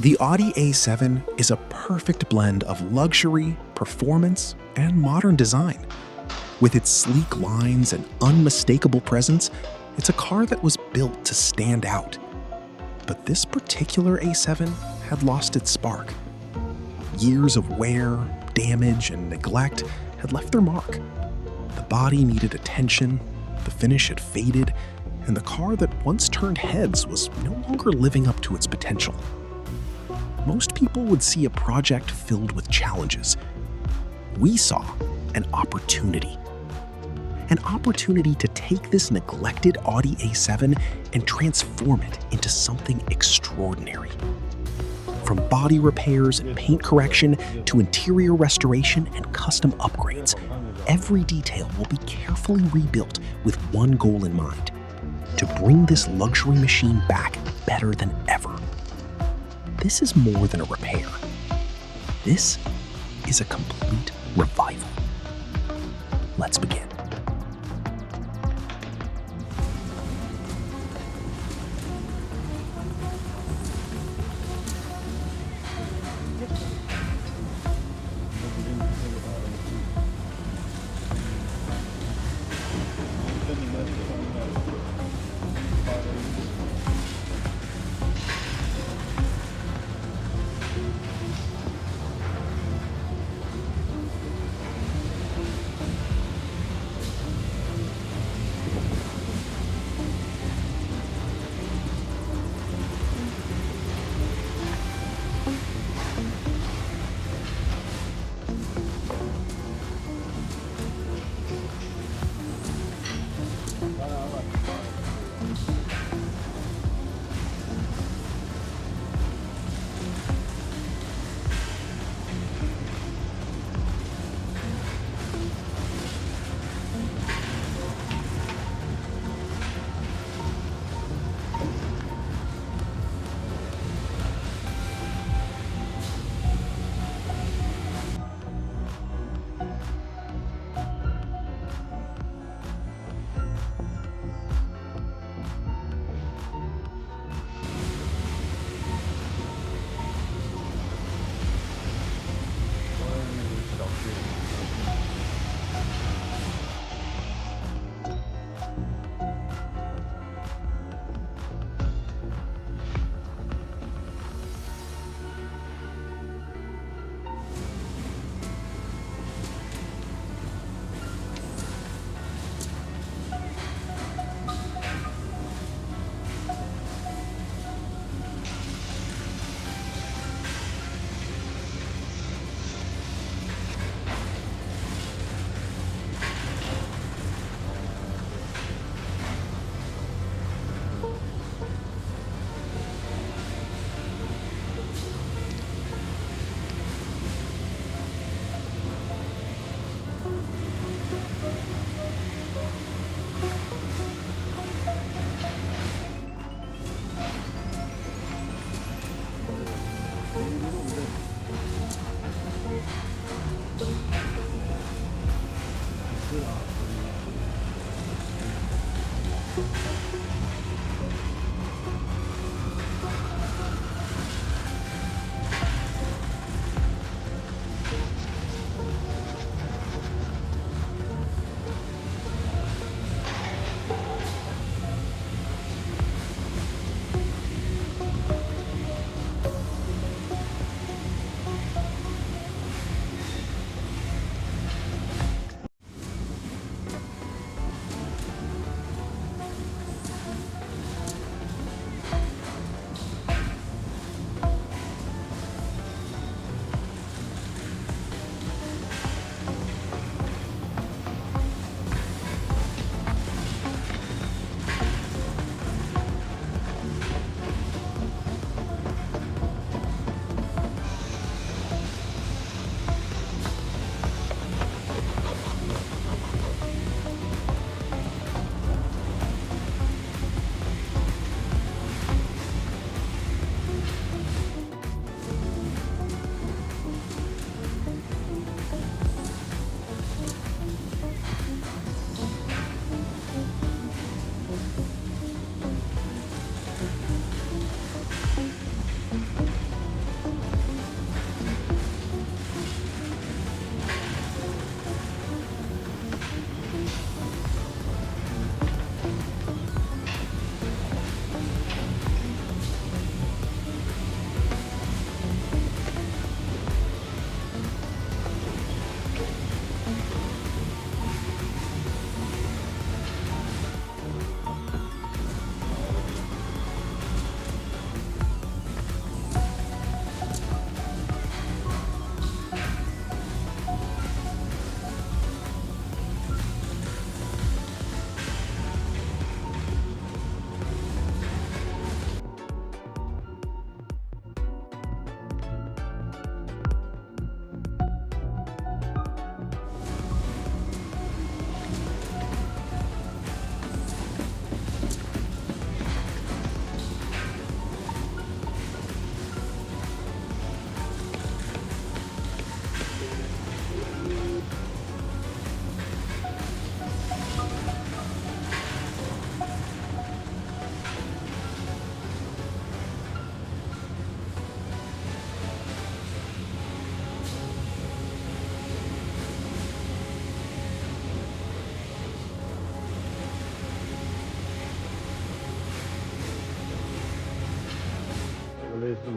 The Audi A7 is a perfect blend of luxury, performance, and modern design. With its sleek lines and unmistakable presence, it's a car that was built to stand out. But this particular A7 had lost its spark. Years of wear, damage, and neglect had left their mark. The body needed attention, the finish had faded, and the car that once turned heads was no longer living up to its potential. Most people would see a project filled with challenges. We saw an opportunity. An opportunity to take this neglected Audi A7 and transform it into something extraordinary. From body repairs and paint correction to interior restoration and custom upgrades, every detail will be carefully rebuilt with one goal in mind: to bring this luxury machine back better than ever. This is more than a repair. This is a complete revival. Let's begin.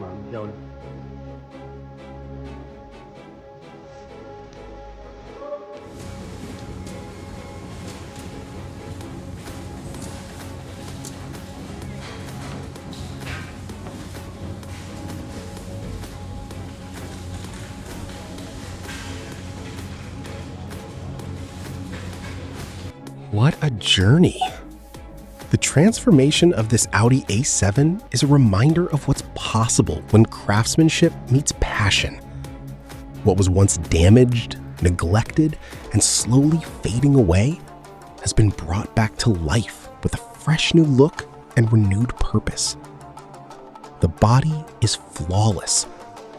mà dầu. What a journey! The transformation of this Audi A7 is a reminder of what's possible when craftsmanship meets passion. What was once damaged, neglected, and slowly fading away has been brought back to life with a fresh new look and renewed purpose. The body is flawless,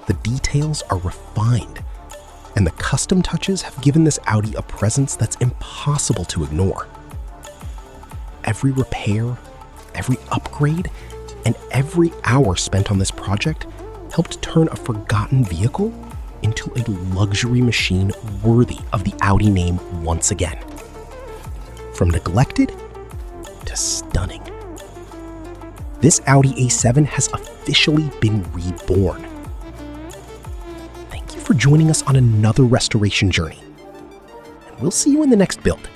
the details are refined, and the custom touches have given this Audi a presence that's impossible to ignore. Every repair, every upgrade, and every hour spent on this project helped turn a forgotten vehicle into a luxury machine worthy of the Audi name once again. From neglected to stunning. This Audi A7 has officially been reborn. Thank you for joining us on another restoration journey, and we'll see you in the next build.